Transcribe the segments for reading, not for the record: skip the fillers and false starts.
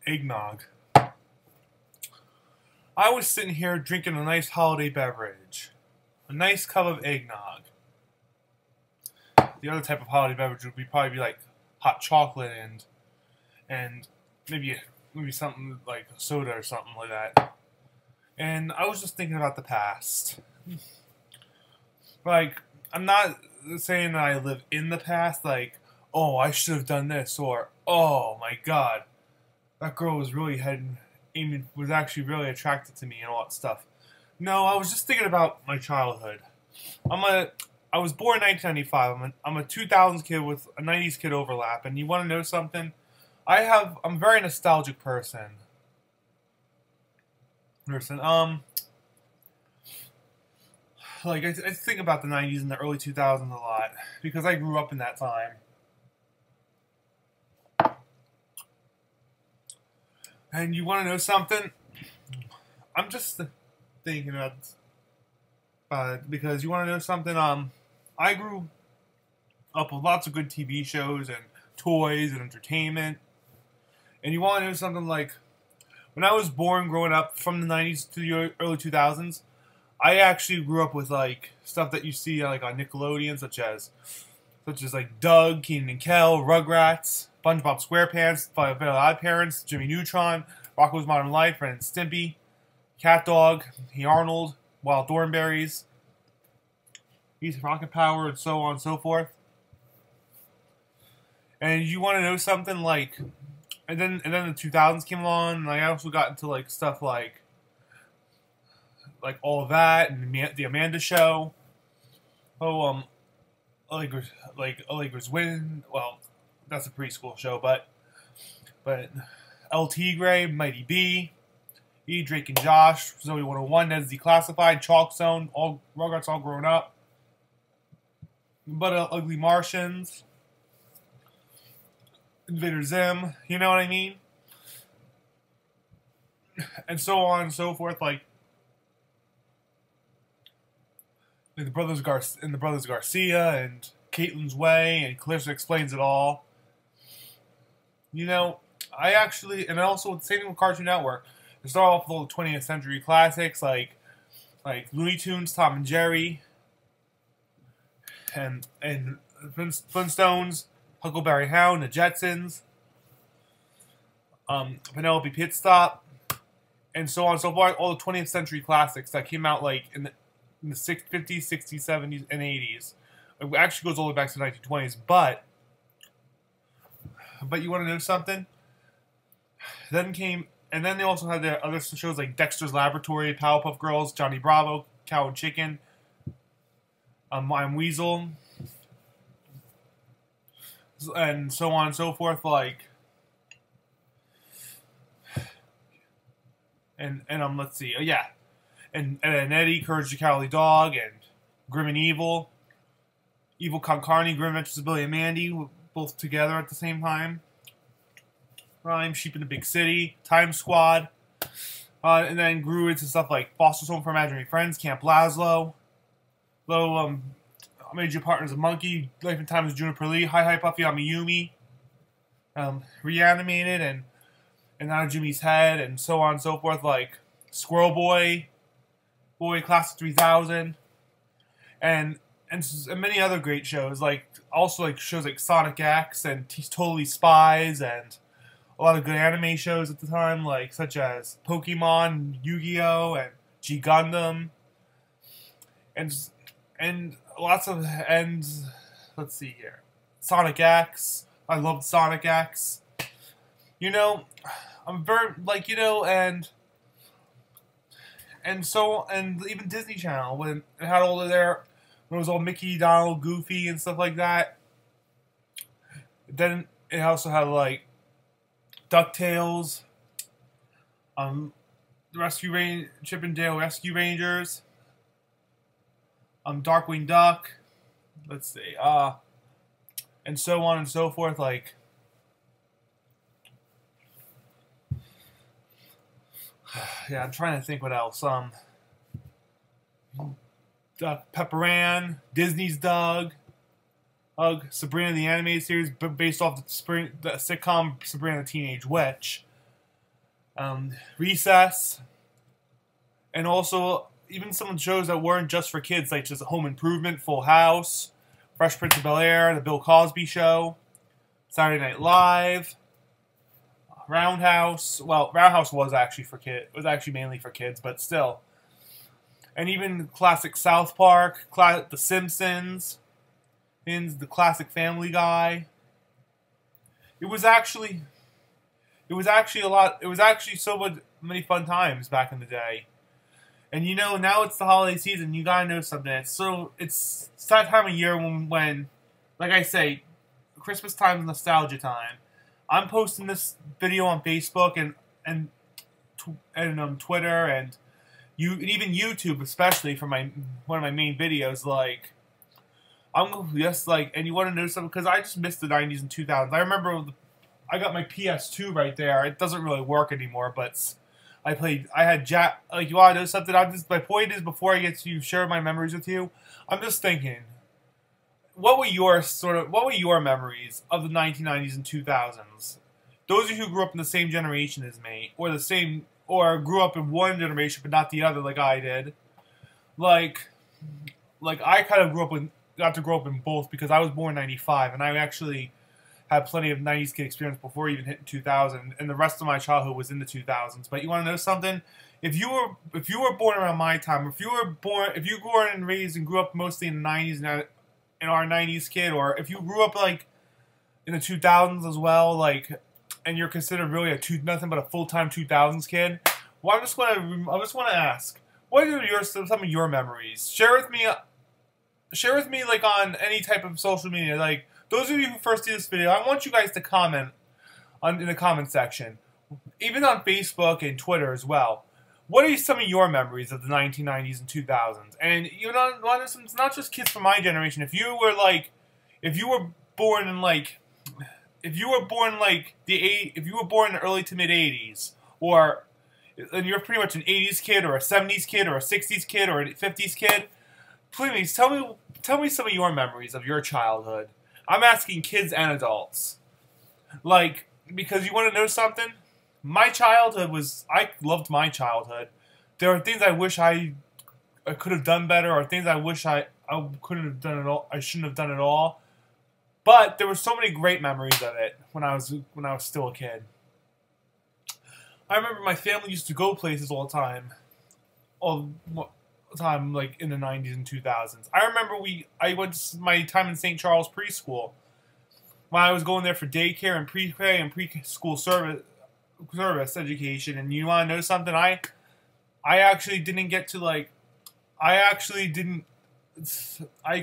Eggnog. I was sitting here drinking a nice holiday beverage. A nice cup of eggnog. The other type of holiday beverage would probably be like hot chocolate and maybe something like a soda or something like that. And I was just thinking about the past. Like, I'm not saying that I live in the past, like, oh, I should have done this, or, oh my god, that girl was really was actually really attracted to me and all that stuff. No, I was just thinking about my childhood. I was born in 1995. I'm a 2000s kid with a 90s kid overlap, and you want to know something? I'm a very nostalgic person. Like, I think about the 90s and the early 2000s a lot, because I grew up in that time. And you want to know something? I'm just thinking about because you want to know something? I grew up with lots of good TV shows and toys and entertainment. And you want to know something? Like, when I was born, growing up from the 90s to the early 2000s, I actually grew up with like stuff that you see like on Nickelodeon, such as like Doug, Kenan and Kel, Rugrats, Spongebob SquarePants, Five Odd Parents, Jimmy Neutron, Rocko's Modern Life, Ren and Stimpy, CatDog, Arnold, Wild Thornberries, He's Rocket Power, and so on and so forth. And you want to know something? Like, and then the 2000s came along, and I also got into like stuff like all of that, and the Amanda Show. Oh, Allegra's Win. Well, that's a preschool show, but El Tigre, Mighty B, E, Drake and Josh, Zoey 101, Ned's Declassified, Chalk Zone, all Rugrats all grown up. But Ugly Martians, Invader Zim, you know what I mean? And so on and so forth, like the Brothers Garcia and Caitlin's Way and Clarissa Explains It All. You know, and also the same thing with Cartoon Network. They start off with all the 20th century classics like Looney Tunes, Tom and Jerry, and Flintstones, Huckleberry Hound, the Jetsons, Penelope Pitstop, and so on and so forth. All the 20th century classics that came out like in the 50s, 60s, 70s, and 80s. It actually goes all the way back to the 1920s, but you want to know something? Then they also had their other shows like Dexter's Laboratory, Powerpuff Girls, Johnny Bravo, Cow and Chicken, I'm Weasel, and so on and so forth. Like, and let's see, yeah. And Eddy, Courage the Cowardly Dog, and Grim and Evil, Evil Con Carne, Grim Adventures of Billy and Mandy, both together at the same time. Rhyme, Sheep in the Big City, Time Squad, and then grew into stuff like Foster's Home for Imaginary Friends, Camp Lazlo, I Made You Partners a Monkey, Life and Times of Juniper Lee, Hi Puffy, I'm a Yumi, Reanimated, and Out of Jimmy's Head, and so on and so forth, like Squirrel Boy, Class of 3000, and many other great shows, like also like shows like Sonic X and Totally Spies, and a lot of good anime shows at the time, like such as Pokemon, Yu-Gi-Oh, and G Gundam, and lots of let's see here, Sonic X. I loved Sonic X. You know, I'm very and even Disney Channel when it had all of when it was all Mickey, Donald, Goofy, and stuff like that. Then it also had like DuckTales, Chip and Dale Rescue Rangers, Darkwing Duck. Let's see, and so on and so forth. Like, yeah, I'm trying to think what else. Pepper Ann, Disney's Doug, Sabrina the Animated Series, based off the sitcom Sabrina the Teenage Witch. Recess. And also, even some shows that weren't just for kids, like just Home Improvement, Full House, Fresh Prince of Bel-Air, The Bill Cosby Show, Saturday Night Live, Roundhouse. Well, Roundhouse was actually for kids. It was actually mainly for kids, but still. And even classic South Park, The Simpsons, the classic Family Guy. It was actually a lot. It was actually many fun times back in the day. And you know, now it's the holiday season. You gotta know something. It's that time of year when, like I say, Christmas time is nostalgia time. I'm posting this video on Facebook and Twitter and even YouTube, especially for one of my main videos. Like, I'm just like, and you want to know something? Because I just missed the 90s and 2000s. I remember I got my PS2 right there. It doesn't really work anymore, but I had Jack. Like, you want to know something? My point is, before I get to share my memories with you, I'm just thinking, what were your memories of the 1990s and 2000s? Those of you who grew up in the same generation as me, or grew up in one generation but not the other, like I did. Like I kind of got to grow up in both, because I was born in '95, and I actually had plenty of 90s kid experience before even hitting 2000, and the rest of my childhood was in the 2000s. But you want to know something? If you were born around my time, if you grew up and raised and grew up mostly in the 90s and are a 90s kid, or if you grew up like in the 2000s as well, like, and you're considered really nothing but a full-time 2000s kid, well, I just want to ask, what are some of your memories? Share with me, like, on any type of social media. Like, those of you who first see this video, I want you guys to comment in the comment section, even on Facebook and Twitter as well. What are some of your memories of the 1990s and 2000s? And you know, it's not just kids from my generation. If you were born in the early to mid 80s, and you're pretty much an 80s kid or a 70s kid or a 60s kid or a 50s kid, please tell me some of your memories of your childhood. I'm asking kids and adults. Like, because you want to know something? I loved my childhood. There are things I wish I could have done better, or things I wish I couldn't have done at all. I shouldn't have done at all. But there were so many great memories of it when I was still a kid. I remember my family used to go places all the time, like in the 90s and 2000s. I remember I went to my time in St. Charles preschool, when I was going there for daycare and pre-K and preschool service education. And you want to know something? I actually didn't get to, like, I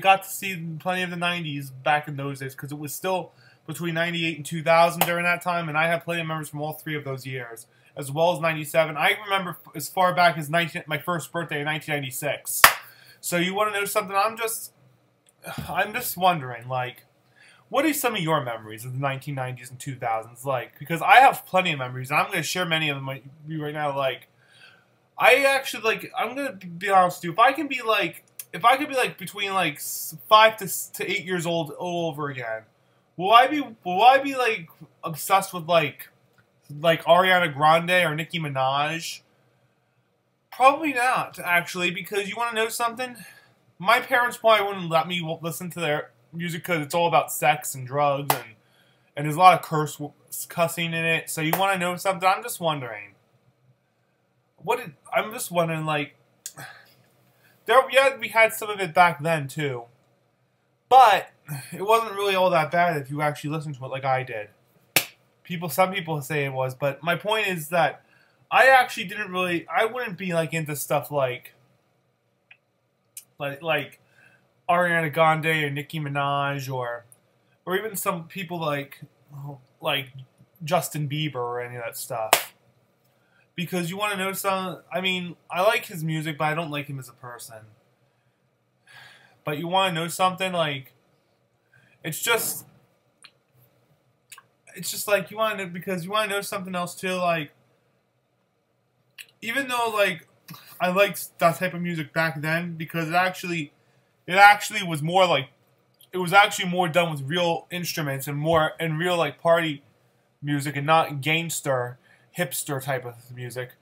got to see plenty of the 90s back in those days, because it was still between 98 and 2000 during that time, and I have plenty of memories from all three of those years, as well as 97. I remember as far back as my first birthday in 1996. So you want to know something? I'm just wondering, like, what are some of your memories of the 1990s and 2000s like? Because I have plenty of memories, and I'm going to share many of them with you right now. Like, I'm going to be honest with you. If I could be like between like 5 to 8 years old all over again, will I be like obsessed with like Ariana Grande or Nicki Minaj? Probably not, actually, because you want to know something? My parents probably wouldn't let me listen to their music because it's all about sex and drugs, and there's a lot of cussing in it. So you want to know something? I'm just wondering. Like, we had some of it back then too, but it wasn't really all that bad if you actually listened to it like I did. Some people say it was, but my point is that I actually I wouldn't be like into stuff like Ariana Grande or Nicki Minaj or even some people like Justin Bieber or any of that stuff. Because you want to know something? I mean, I like his music, but I don't like him as a person. But you want to know something? Like, it's just like you want to, because you want to know something else too. Like, even though like I liked that type of music back then, because it actually was more like it was actually more done with real instruments and real like party music and not gangster, hipster type of music.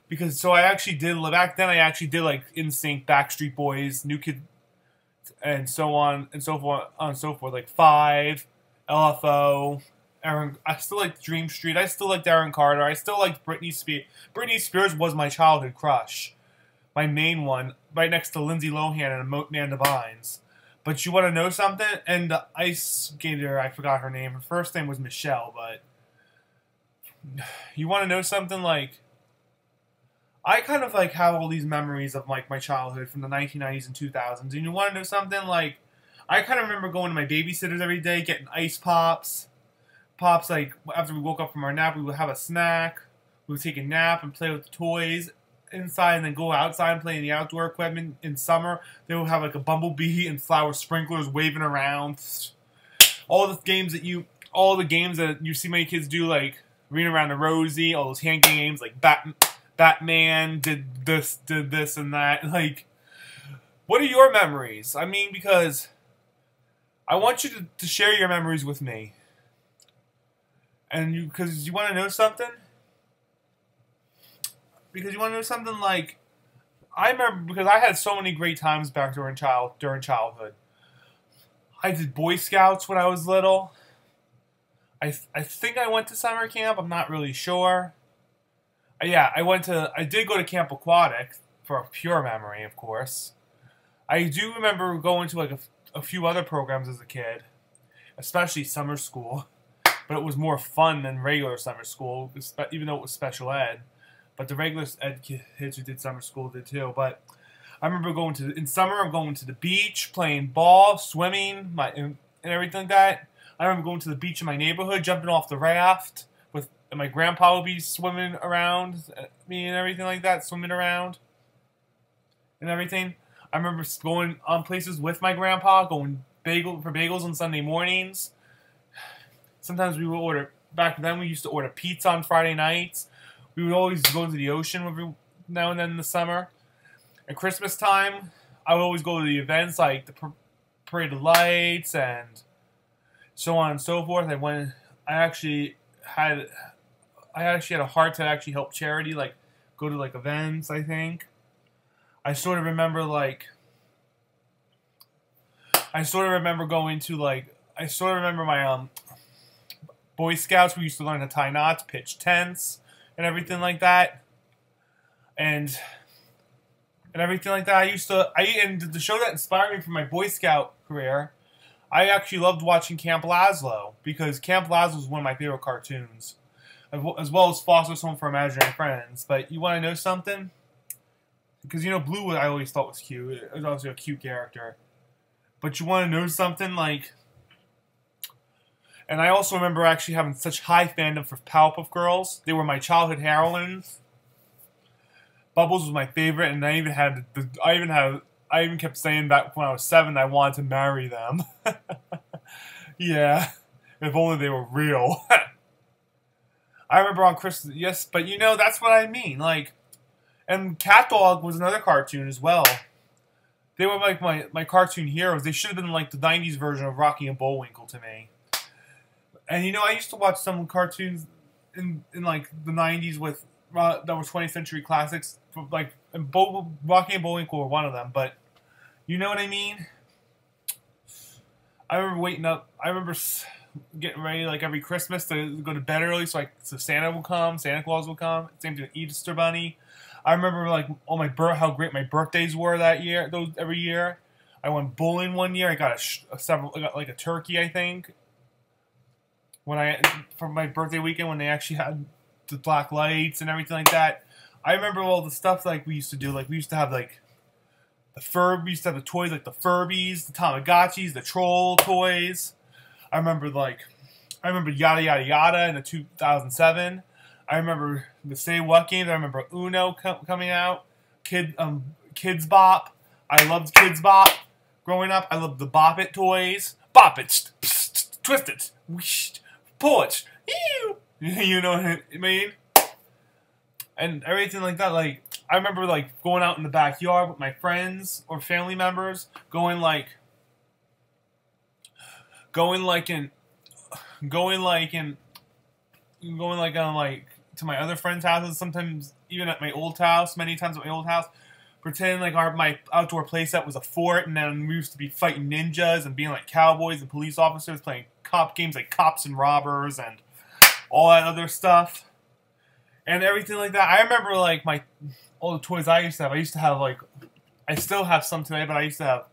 Because so I actually did back then. I actually did like NSYNC, Backstreet Boys, New Kid, and so on and so forth, like Five, LFO, Aaron. I still like Dream Street. I still liked Aaron Carter. I still liked Britney Spears. Britney Spears was my childhood crush, my main one, right next to Lindsay Lohan and Amanda Bynes. But you want to know something? And the ice skater, I forgot her name. Her first name was Michelle, but you want to know something? Like, I kind of like have all these memories of like my childhood from the 1990s and 2000s. And you want to know something? Like, I kind of remember going to my babysitters every day, getting ice pops. Pops, like, after we woke up from our nap, we would have a snack. We would take a nap and play with the toys inside and then go outside and play in the outdoor equipment. In summer, they would have like a bumblebee and flower sprinklers waving around. All the games that you see many kids do, like Ring Around the Rosie, all those hand games like Batman did this and that. Like, what are your memories? I mean, because I want you to share your memories with me. And because you want to know something? Because you want to know something, like, I remember, because I had so many great times back during childhood. I did Boy Scouts when I was little. I think I went to summer camp. I'm not really sure. Yeah, I did go to Camp Aquatic, for a pure memory, of course. I do remember going to like a few other programs as a kid, especially summer school. But it was more fun than regular summer school, even though it was special ed. But the regular ed kids who did summer school did too. But I remember in summer, I'm going to the beach, playing ball, swimming, and everything like that. I remember going to the beach in my neighborhood, jumping off the raft, and my grandpa would be swimming around me and everything like that, swimming around and everything. I remember going on places with my grandpa, going for bagels on Sunday mornings. Sometimes we would order, back then we used to order pizza on Friday nights. We would always go to the ocean every now and then in the summer. At Christmas time, I would always go to the events like the Parade of Lights and so on and so forth. I actually had a heart to actually help charity, like go to like events, I think. I sort of remember my Boy Scouts. We used to learn to tie knots, pitch tents, and everything like that. And everything like that. And the show that inspired me for my Boy Scout career, I actually loved watching Camp Lazlo, because Camp Lazlo was one of my favorite cartoons, as well as Foster's Home for Imaginary Friends. But you want to know something? Because, you know, Blue I always thought was cute. It was also a cute character. But you want to know something? Like, and I also remember actually having such high fandom for Powerpuff Girls. They were my childhood heroines. Bubbles was my favorite, and I even kept saying back when I was 7 I wanted to marry them. Yeah, if only they were real. I remember on Christmas, yes, but you know, that's what I mean. Like, and CatDog was another cartoon as well. They were like my cartoon heroes. They should have been like the 90s version of Rocky and Bullwinkle to me. And you know, I used to watch some cartoons in like the 90s that were 20th century classics, like Rocky and Bullwinkle were one of them. But you know what I mean? I remember waking up. I remember getting ready like every Christmas to go to bed early so Santa Claus would come. Same thing with Easter Bunny. I remember like how great my birthdays were that year. Every year, I went bowling one year. I got I got like a turkey, I think. For my birthday weekend, when they actually had the black lights and everything like that. I remember all the stuff like we used to do. Like we used to have like we used to have the toys like the Furbies, the Tamagotchis, the Troll toys. I remember Yada Yada Yada in the 2007. I remember the Say What games. I remember Uno coming out. Kids Bop. I loved Kids Bop growing up. I loved the Bop It toys. Bop it, twist it, whoosh, pull it. You know what I mean? And everything like that. Like, I remember like going out in the backyard with my friends or family members, going like going like in, going like in, going like on like to my other friends' houses. Sometimes even at my old house. Many times at my old house, pretending like my outdoor playset was a fort, and then we used to be fighting ninjas and being like cowboys and police officers, playing cop games like Cops and Robbers and all that other stuff. And everything like that. I remember, like, all the toys I used to have. I used to have, like, I still have some today, but I used to have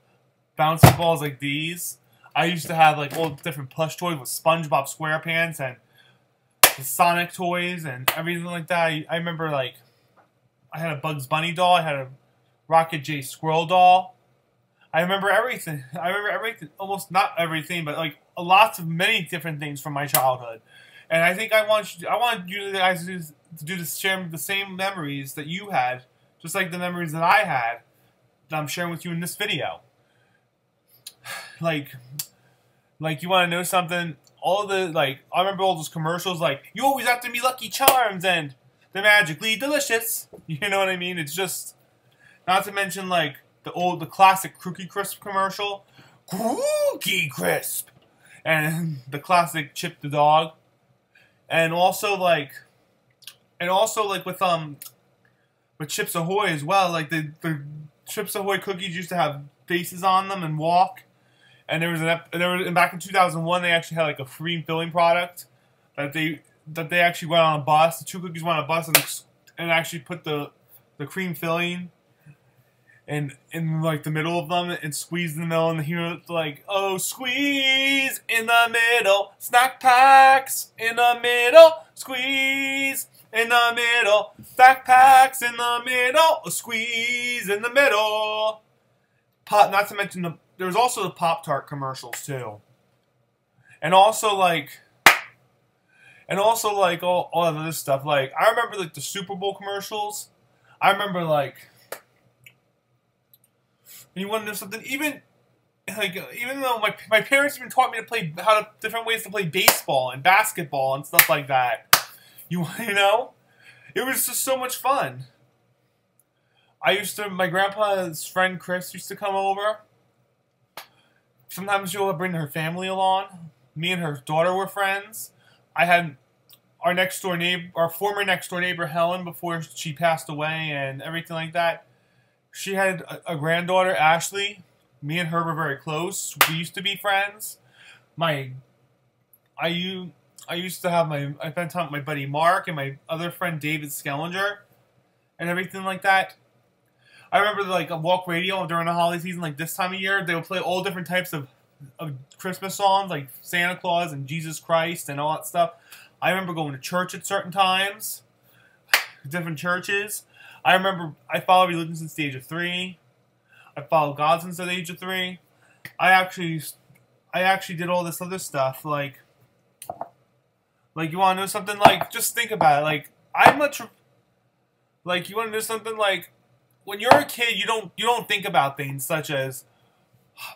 bouncy balls like these. I used to have, like, all the different plush toys with Spongebob SquarePants and the Sonic toys and everything like that. I remember, like, I had a Bugs Bunny doll. I had a Rocket J Squirrel doll. I remember everything. I remember everything. Almost not everything, but, like, many different things from my childhood. And I think I want you guys to share the same memories that you had, just like the memories that I had, that I'm sharing with you in this video. Like you want to know something? I remember all those commercials, like, you always have to be Lucky Charms, and they're magically delicious. You know what I mean? It's just, not to mention, like, the classic Cookie Crisp commercial. Cookie Crisp! And the classic Chip the Dog. And also with Chips Ahoy as well, like the Chips Ahoy cookies used to have faces on them and walk. And back in 2001 they actually had like a cream filling product that they actually went on a bus. The two cookies went on a bus and actually put the cream filling in like the middle of them and squeeze in the middle, and the hero like, oh, squeeze in the middle, snack packs in the middle, squeeze in the middle, snack packs in the middle, squeeze in the middle. Not to mention there was also the Pop-Tart commercials too, and also like all of this stuff. Like, I remember like the Super Bowl commercials. I remember like. And you want to know something? Even though my parents even taught me to play different ways to play baseball and basketball and stuff like that. You know, it was just so much fun. My grandpa's friend Chris used to come over. Sometimes she would bring her family along. Me and her daughter were friends. I had our former next door neighbor Helen, before she passed away and everything like that. She had a granddaughter, Ashley. Me and her were very close. We used to be friends. I used to have I spent time with my buddy Mark and my other friend David Skellinger and everything like that. I remember like a walk radio during the holiday season, like this time of year, they would play all different types of Christmas songs, like Santa Claus and Jesus Christ and all that stuff. I remember going to church at certain times, different churches. I remember I followed religion since the age of 3. I followed God since the age of 3. I actually did all this other stuff. Like you want to know something? Like, just think about it. You want to know something? Like, when you're a kid, you don't think about things such as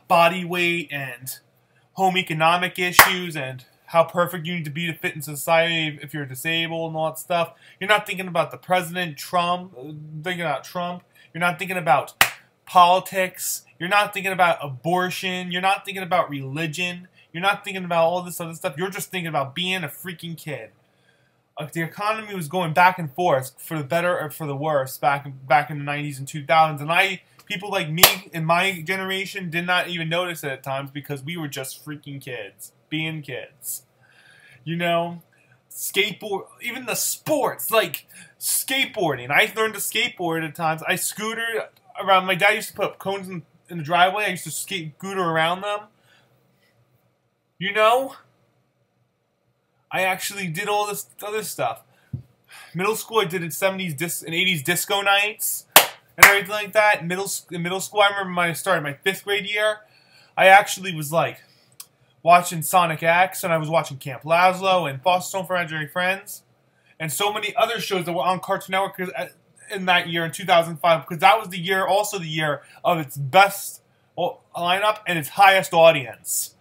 body weight and home economic issues and how perfect you need to be to fit in society if you're disabled and all that stuff. You're not thinking about the president, Trump. You're not thinking about politics. You're not thinking about abortion. You're not thinking about religion. You're not thinking about all this other stuff. You're just thinking about being a freaking kid. The economy was going back and forth for the better or for the worse back in the 90's and 2000's. And people like me in my generation did not even notice it at times because we were just freaking kids. Being kids. You know? Even the sports, like skateboarding. I learned to skateboard at times. I scootered around. My dad used to put up cones in the driveway. I used to scooter around them. You know? I actually did all this other stuff. Middle school, I did in 70's and 80's disco nights and everything like that. In middle school, I remember when I started my 5th grade year, I actually was like watching Sonic X, and I was watching Camp Lazlo and Foster's Home for Imaginary Friends, and so many other shows that were on Cartoon Network in that year, in 2005, because that was also the year of its best lineup and its highest audience.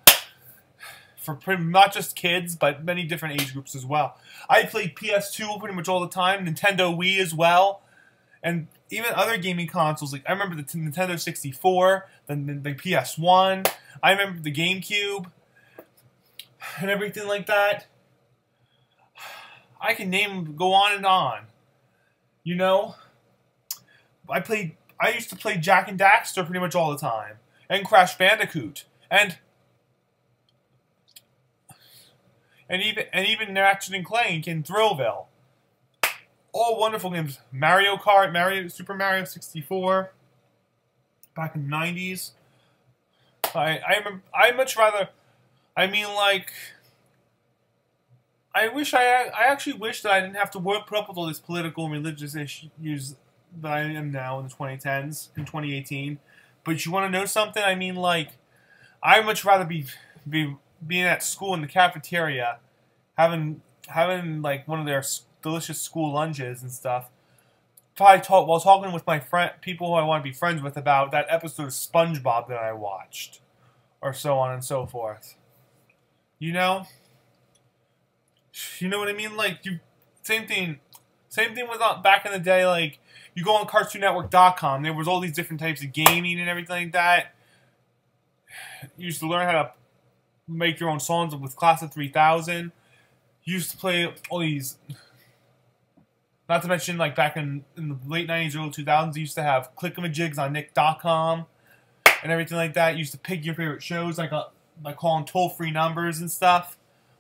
For not just kids, but many different age groups as well. I played PS2 pretty much all the time, Nintendo Wii as well, and even other gaming consoles. Like, I remember the Nintendo 64, the PS1, I remember the GameCube. and everything like that. I can go on and on. You know, I used to play Jack and Daxter pretty much all the time, and Crash Bandicoot, and even Ratchet and Clank and Thrillville. All wonderful games. Mario Kart, Super Mario 64, back in the 90s. I much rather. I mean, like, I actually wish that I didn't have to put up with all these political and religious issues that I am now in the 2010s, in 2018. But you want to know something? I mean, like, I'd much rather be being at school in the cafeteria, having like one of their delicious school lunches and stuff. Probably while talking with my people who I want to be friends with about that episode of SpongeBob that I watched, or so on and so forth. You know what I mean? Like, same thing with back in the day. Like, you go on CartoonNetwork.com. There was all these different types of gaming and everything like that. You used to learn how to make your own songs with Class of 3000. You used to play all these. Not to mention, like, back in the late 90s, early 2000s, you used to have clickamajigs on Nick.com and everything like that. You used to pick your favorite shows, like by calling toll-free numbers and stuff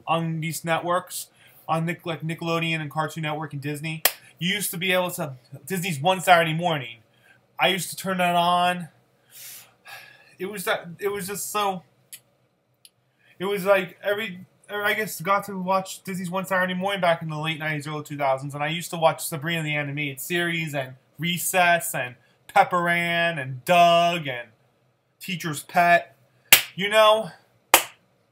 on these networks, on like Nickelodeon and Cartoon Network and Disney. You used to be able to, Disney's One Saturday Morning. I used to turn that on. It was just so, it was like I guess got to watch Disney's One Saturday Morning back in the late 90s, early 2000s, and I used to watch Sabrina the Animated Series, and Recess, and Pepper Ann, and Doug, and Teacher's Pet. You know,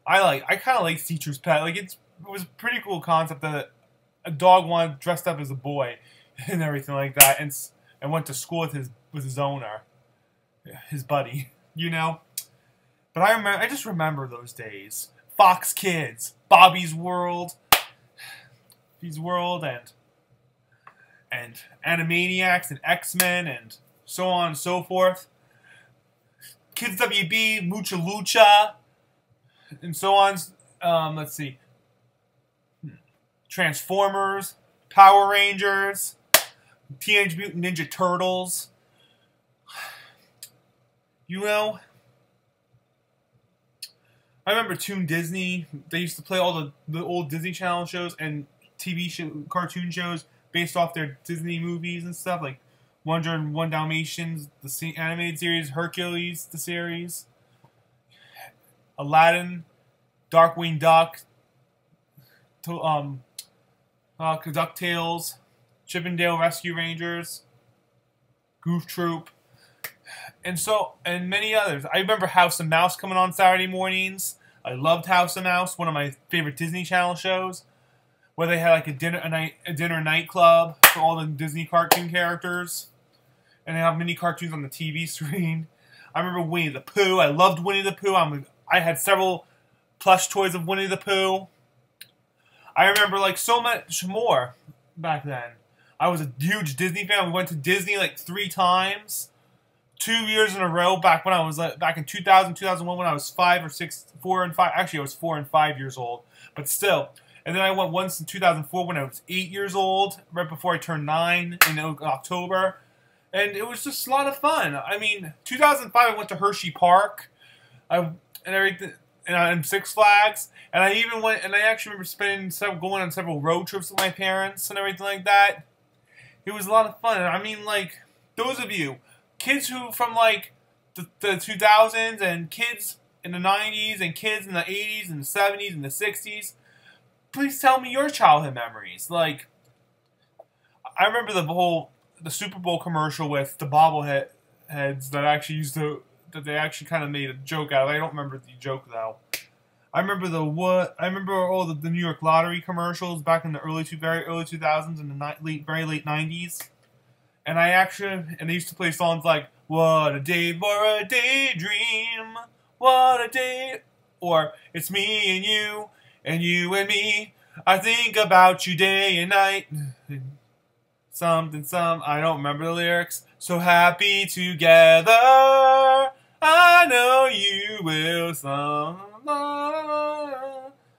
I kind of like Teacher's Pet. Like, it was a pretty cool concept that a dog dressed up as a boy and everything like that, and went to school with his owner, his buddy. You know, but I just remember those days. Fox Kids, Bobby's World, and Animaniacs and X-Men and so on and so forth. Kids WB, Mucha Lucha, and so on. Let's see. Transformers, Power Rangers, Teenage Mutant Ninja Turtles. You know, I remember Toon Disney. They used to play all the old Disney Channel shows and cartoon shows based off their Disney movies and stuff, like 101 Dalmatians, the animated series, Hercules, the series, Aladdin, Darkwing Duck, DuckTales, Chippendale Rescue Rangers, Goof Troop, and many others. I remember House of Mouse coming on Saturday mornings. I loved House of Mouse, one of my favorite Disney Channel shows, where they had like a dinner nightclub for all the Disney cartoon characters, and they have mini cartoons on the TV screen. I remember Winnie the Pooh. I loved Winnie the Pooh. I had several plush toys of Winnie the Pooh. I remember like so much more back then. I was a huge Disney fan. We went to Disney like 3 times. 2 years in a row back when I was back in 2000, 2001 when I was 4 and 5. Actually, I was 4 and 5 years old, but still. And then I went once in 2004 when I was 8 years old, right before I turned 9 in October, and it was just a lot of fun. I mean, 2005 I went to Hershey Park, and everything, and Six Flags, and I even went. And I actually remember going on several road trips with my parents and everything like that. It was a lot of fun. I mean, like, those of you. Kids who from like the 2000s and kids in the 90s and kids in the 80s and the 70s and the 60s, please tell me your childhood memories. Like, I remember the Super Bowl commercial with the bobbleheads that they actually kind of made a joke out of. I don't remember the joke though. I remember all the New York Lottery commercials back in the very early 2000s and the very late 90s. And they used to play songs like, "What a day for a daydream, what a day," or "It's me and you and me, I think about you day and night." I don't remember the lyrics. "So happy together, I know you will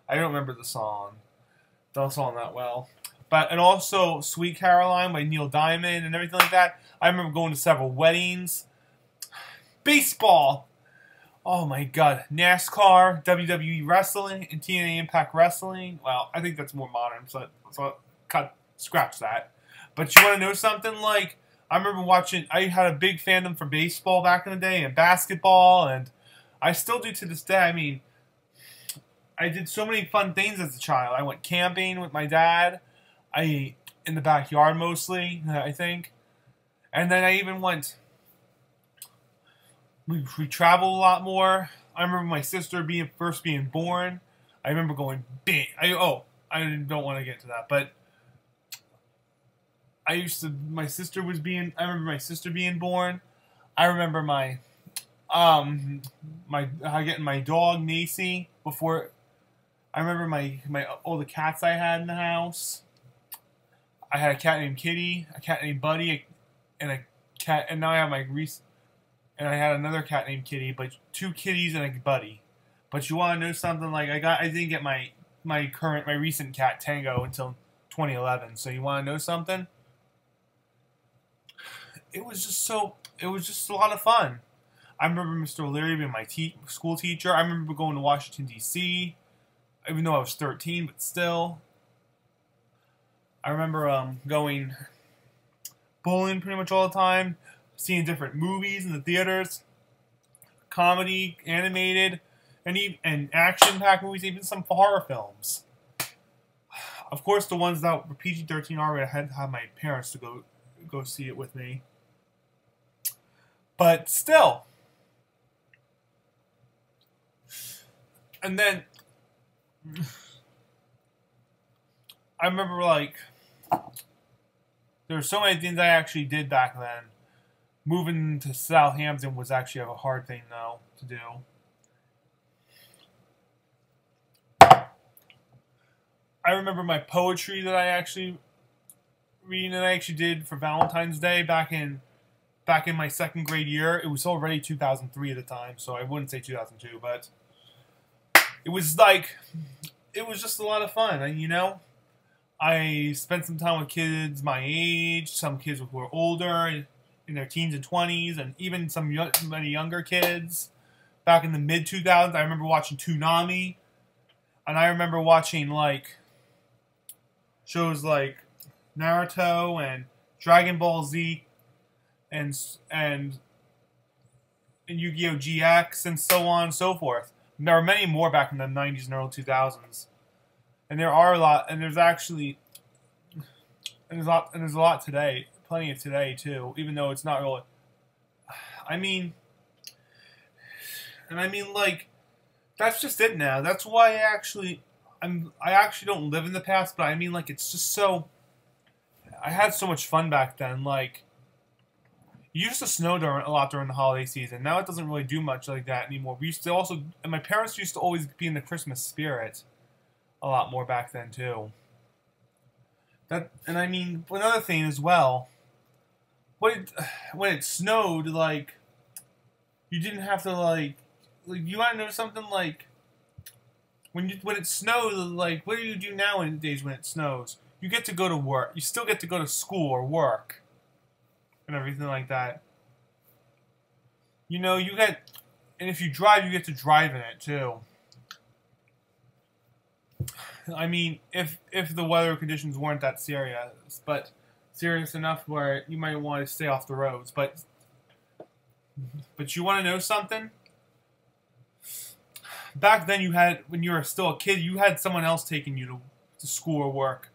I don't remember the song that well. But, and also Sweet Caroline by Neil Diamond and everything like that. I remember going to several weddings. Baseball! Oh my god. NASCAR, WWE Wrestling, and TNA Impact Wrestling. Well, I think that's more modern, so scratch that. But you want to know something? Like, I remember watching, I had a big fandom for baseball back in the day, and basketball, and I still do to this day. I mean, I did so many fun things as a child. I went camping with my dad. In the backyard mostly, I think. And then I even went, we traveled a lot more. I remember my sister first being born. I remember going big. I don't want to get into that, but I remember my sister being born. I remember getting my dog Macy before. I remember all the cats I had in the house. I had a cat named Kitty, a cat named Buddy, and now I have and I had another cat named Kitty, but 2 kitties and a buddy. But you want to know something? Like I didn't get my recent cat Tango until 2011. So you want to know something? It was just a lot of fun. I remember Mr. O'Leary being my school teacher. I remember going to Washington D.C. even though I was 13, but still. I remember going bowling pretty much all the time, seeing different movies in the theaters, comedy, animated, and action-packed movies, even some horror films. Of course, the ones that were PG-13 R, I had to have my parents to go see it with me. But still. And then I remember, like, there were so many things I actually did back then. Moving to Southampton was actually a hard thing, though, to do. I remember my poetry that I actually did for Valentine's Day back in my 2nd grade year. It was already 2003 at the time, so I wouldn't say 2002, but it was just a lot of fun, and you know, I spent some time with kids my age, some kids who were older, in their teens and 20s, and even many younger kids. Back in the mid-2000s, I remember watching Toonami, and I remember watching, like, shows like Naruto and Dragon Ball Z and Yu-Gi-Oh! GX and so on and so forth. And there are many more back in the 90s and early 2000s. And there are a lot, and there's a lot today, plenty of today too, even though it's not really, like, that's just it now. That's why I actually don't live in the past, but I mean, like, it's just so, I had so much fun back then. Like, it used to snow a lot during the holiday season. Now it doesn't really do much like that anymore. We used to also, and my parents used to always be in the Christmas spirit a lot more back then too. And I mean, another thing as well, when it snowed, like, you didn't have to, like you want to know something? Like, when it snowed, like, what do you do nowadays when it snows? You get to go to work. You still get to go to school or work and everything like that. You know, and if you drive, you get to drive in it too. I mean, if the weather conditions weren't that serious, but serious enough where you might want to stay off the roads. But you want to know something? Back then, when you were still a kid, you had someone else taking you to school or work.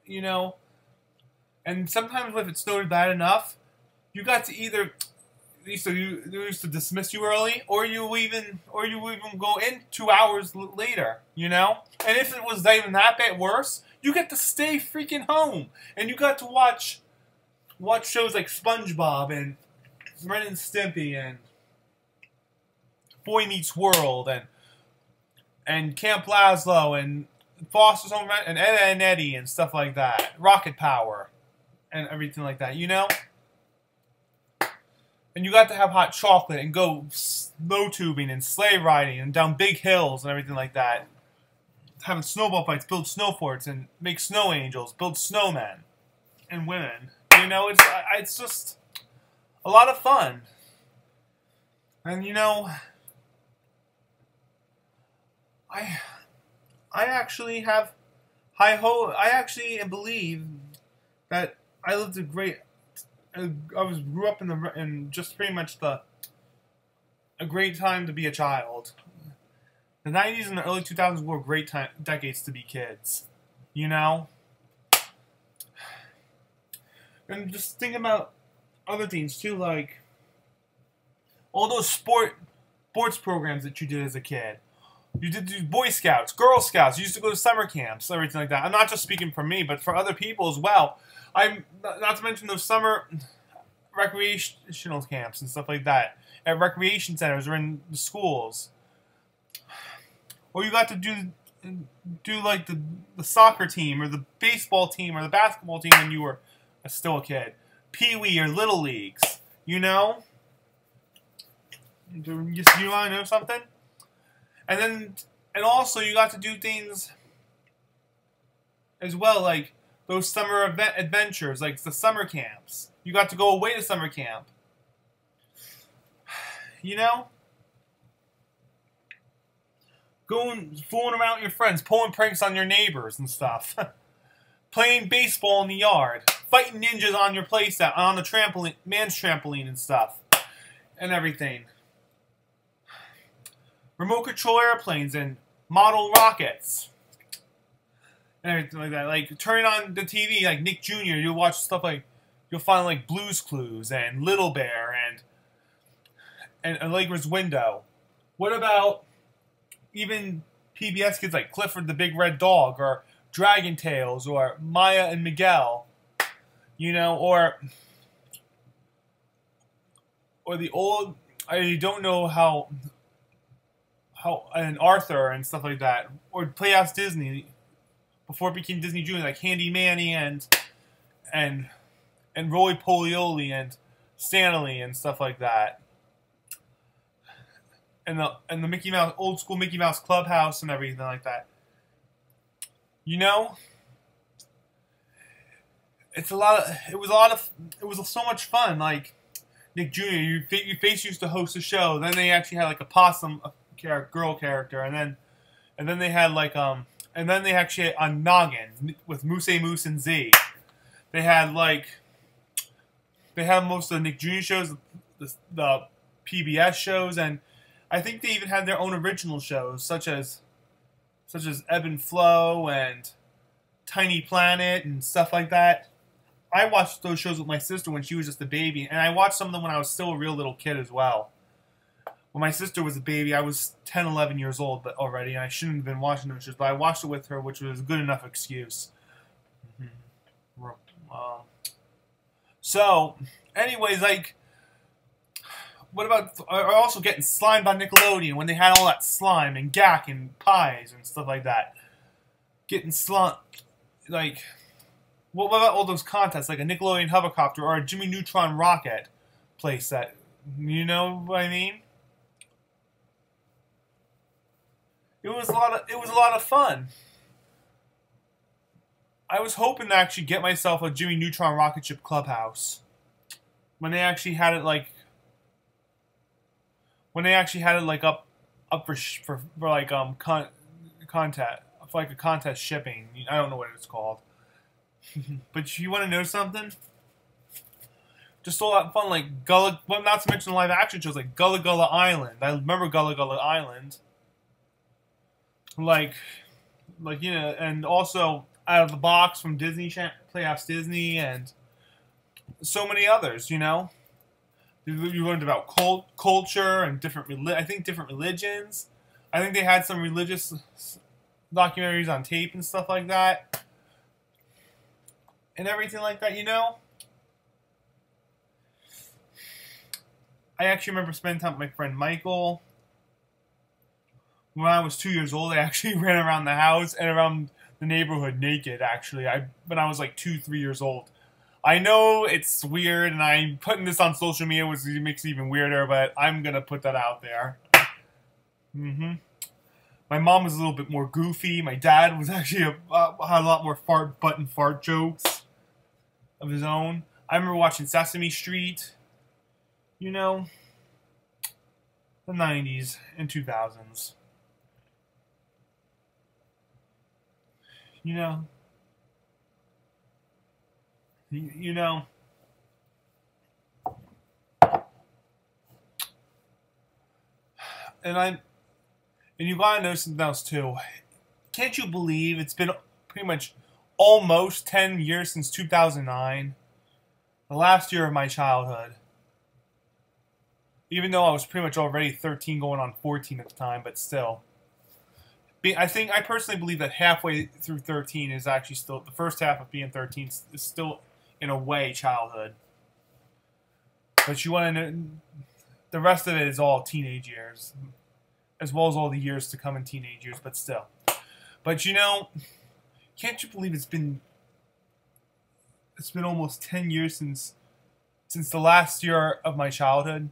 You know? And sometimes if it snowed bad enough, you got to either they used to dismiss you early, or you even go in 2 hours later, you know? And if it was even that bad worse, you get to stay freaking home. And you got to watch shows like SpongeBob and Ren and Stimpy and Boy Meets World and Camp Lazlo and Foster's Home and Ed and Eddy and stuff like that. Rocket Power and everything like that, you know? And you got to have hot chocolate and go snow tubing and sleigh riding and down big hills and everything like that. Having snowball fights, build snow forts and make snow angels, build snowmen and women. You know, it's just a lot of fun. And you know, I actually have high hope. I actually believe that I lived a great. Grew up in just pretty much a great time to be a child. The 90s and the early 2000s were great decades to be kids. You know? And just think about other things too, like all those sports programs that you did as a kid. You did do Boy Scouts, Girl Scouts. You used to go to summer camps, everything like that. I'm not just speaking for me, but for other people as well. I'm not to mention those summer recreational camps and stuff like that at recreation centers or in the schools. Or you got to do like the soccer team or the baseball team or the basketball team when you were still a kid. Pee-wee or little leagues, you know? You want to know something? And also you got to do things as well, like those summer adventures, like the summer camps. You got to go away to summer camp. You know? Going, fooling around with your friends, pulling pranks on your neighbors and stuff. Playing baseball in the yard. Fighting ninjas on your playset, on the trampoline, man's trampoline and stuff. And everything. Remote control airplanes and model rockets. And everything like that. Like, turning on the TV, like Nick Jr., you'll watch stuff like, you'll find like Blue's Clues and Little Bear and Allegra's Window. What about even PBS kids like Clifford the Big Red Dog or Dragon Tales or Maya and Miguel? You know, or the old, I don't know how and Arthur and stuff like that, or Playhouse Disney before it became Disney Junior, like Handy Manny and Roly Polioli and Stanley and stuff like that, and the Mickey Mouse, old school Mickey Mouse Clubhouse and everything like that. You know, it was so much fun. Like Nick Jr., your face used to host a show. Then they actually had like a possum girl character, and then they had like and then they actually had on Noggin with Moose and Z. They had most of the Nick Jr. shows, the PBS shows, and I think they even had their own original shows, such as Ebb and Flow and Tiny Planet and stuff like that. I watched those shows with my sister when she was just a baby, and I watched some of them when I was still a real little kid as well. When my sister was a baby, I was 10, 11 years old already, and I shouldn't have been watching those shows, but I watched it with her, which was a good enough excuse. So, anyways, like, what about, also getting slimed on Nickelodeon when they had all that slime and gack and pies and stuff like that. Getting slimed, like, what about all those contests, like a Nickelodeon hovercopter or a Jimmy Neutron rocket playset? You know what I mean? It was a lot of fun. I was hoping to actually get myself a Jimmy Neutron rocket ship clubhouse when they actually had it like up for like contest, for like a contest shipping. I don't know what it's called. But you want to know something? Just all that fun, like Gullah. Well, not to mention live action shows like Gullah Gullah Island. I remember Gullah Gullah Island. Like you know, and also Out of the Box from Disney Playhouse Disney, and so many others. You know, you learned about culture and different religions. I think they had some religious documentaries on tape and stuff like that, and everything like that. You know, I actually remember spending time with my friend Michael. When I was 2 years old, I actually ran around the house and around the neighborhood naked, actually. When I was like 2, 3 years old. I know it's weird, and I'm putting this on social media, which makes it even weirder, but I'm going to put that out there. My mom was a little bit more goofy. My dad was actually had a lot more fart jokes of his own. I remember watching Sesame Street. You know, the 90s and 2000s. You know. You know. And you gotta know something else too. Can't you believe it's been pretty much almost 10 years since 2009? The last year of my childhood. Even though I was pretty much already 13 going on 14 at the time, but still. I personally believe that halfway through 13 is actually still, the first half of being 13 is still, in a way, childhood. But you want to know, the rest of it is all teenage years. As well as all the years to come in teenage years, but still. But you know, can't you believe it's been almost 10 years since the last year of my childhood?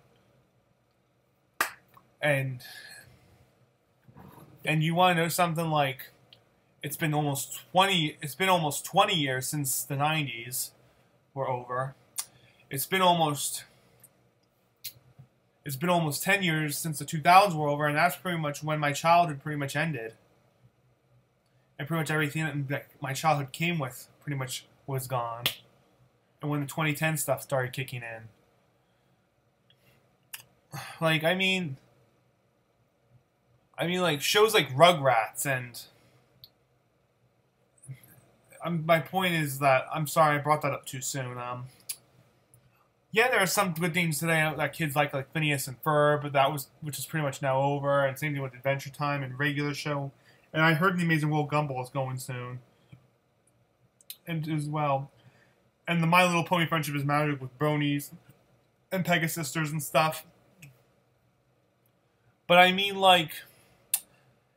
And you want to know something? Like, it's been almost 20 years since the 90s were over. It's been almost 10 years since the 2000s were over, and that's pretty much when my childhood pretty much ended. And pretty much everything that my childhood came with pretty much was gone. And when the 2010 stuff started kicking in. Like, I mean, like, shows like Rugrats and... my point is that... I'm sorry I brought that up too soon. Yeah, there are some good things today that kids like Phineas and Ferb, but which is pretty much now over, and same thing with Adventure Time and regular show. And I heard The Amazing World Gumball is going soon, and as well, and the My Little Pony Friendship is Magic with Bronies and Pegasisters and stuff. But I mean, like,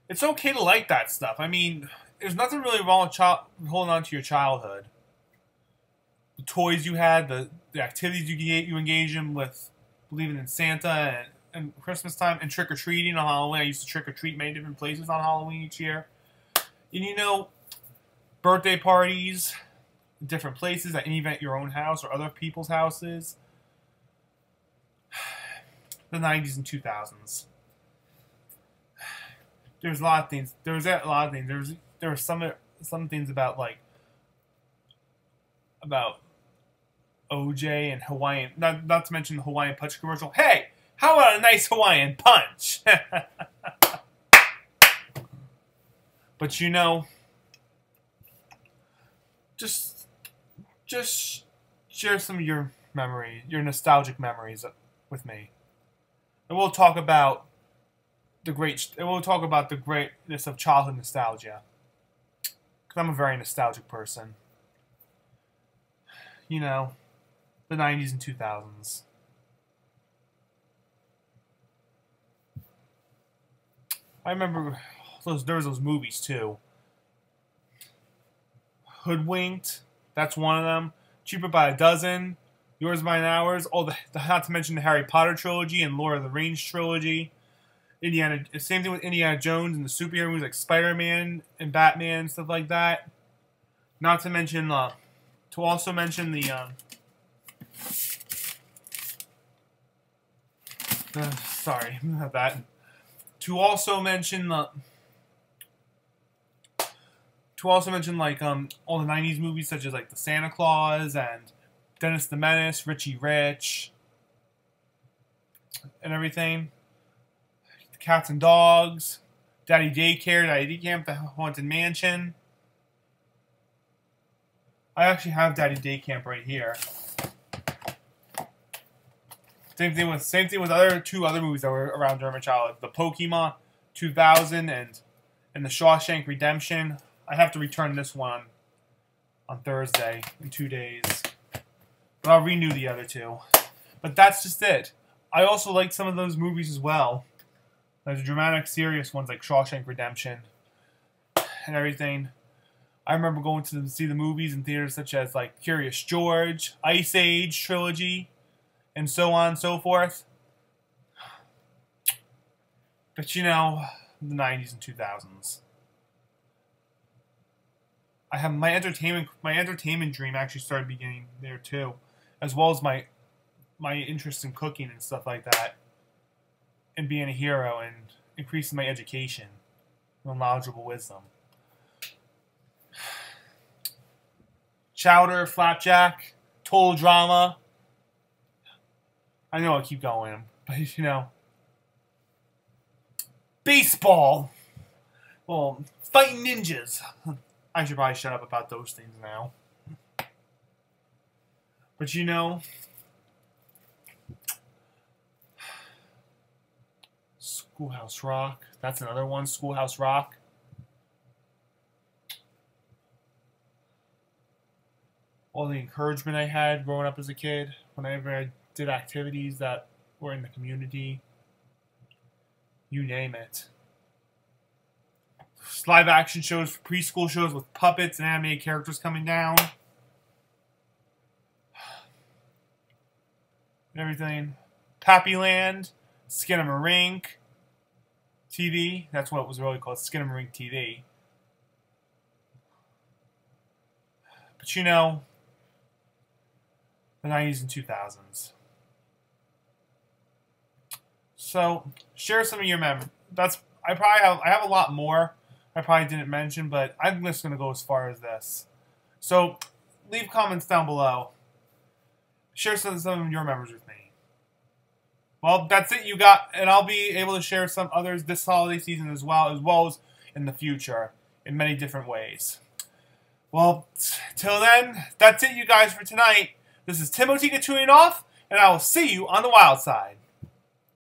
it's okay to like that stuff. I mean, there's nothing really wrong with holding on to your childhood. The toys you had, the activities you engage in with believing in Santa and Christmastime and trick-or-treating on Halloween. I used to trick-or-treat many different places on Halloween each year. And you know, birthday parties, different places at any event, your own house or other people's houses. The 90s and 2000s. There's a lot of things. There were some things about OJ and Hawaiian, not to mention the Hawaiian Punch commercial. Hey, how about a nice Hawaiian punch? But you know, just share some of your nostalgic memories with me, and we'll talk about the greatness of childhood nostalgia. Because I'm a very nostalgic person. You know, the 90s and 2000s. I remember there was those movies too. Hoodwinked, that's one of them. Cheaper by a Dozen, Yours by Hours. Not to mention the Harry Potter trilogy and Lord of the Rings trilogy. Same thing with Indiana Jones and the superhero movies like Spider-Man and Batman and stuff like that. Not to mention to also mention the sorry about that. To also mention like all the 90s movies such as like the Santa Claus and Dennis the Menace, Richie Rich, and everything. The Cats and Dogs, Daddy Daycare, Daddy Camp, The Haunted Mansion. I actually have Daddy Day Camp right here. Same thing with two other movies that were around during my childhood: the Pokemon 2000 and the Shawshank Redemption. I have to return this one on Thursday in 2 days, but I'll renew the other two. But that's just it. I also like some of those movies as well. There's dramatic, serious ones like Shawshank Redemption and everything. I remember going to see the movies in theaters such as like Curious George, Ice Age trilogy, and so on and so forth. But you know, the 90s and 2000s. I have my entertainment dream actually started beginning there too, as well as my interest in cooking and stuff like that, and being a hero and increasing my education and knowledgeable wisdom. Chowder, Flapjack, Total Drama. I know I keep going, but you know. Baseball. Well, fighting ninjas. I should probably shut up about those things now. But you know, Schoolhouse Rock. That's another one, Schoolhouse Rock. All the encouragement I had growing up as a kid, whenever I did activities that were in the community, you name it. Live action shows, preschool shows with puppets and animated characters coming down. And everything. Pappyland, Skinamarink TV. That's what it was really called, Skinamarink TV. But you know, the 90s and 2000s. So, share some of your memories. I have a lot more I probably didn't mention, but I'm just going to go as far as this. So, leave comments down below. Share some of your memories with me. Well, that's it you got, and I'll be able to share some others this holiday season as well as in the future, in many different ways. Well, till then, that's it you guys for tonight. This is Timothy tuning off, and I will see you on the wild side.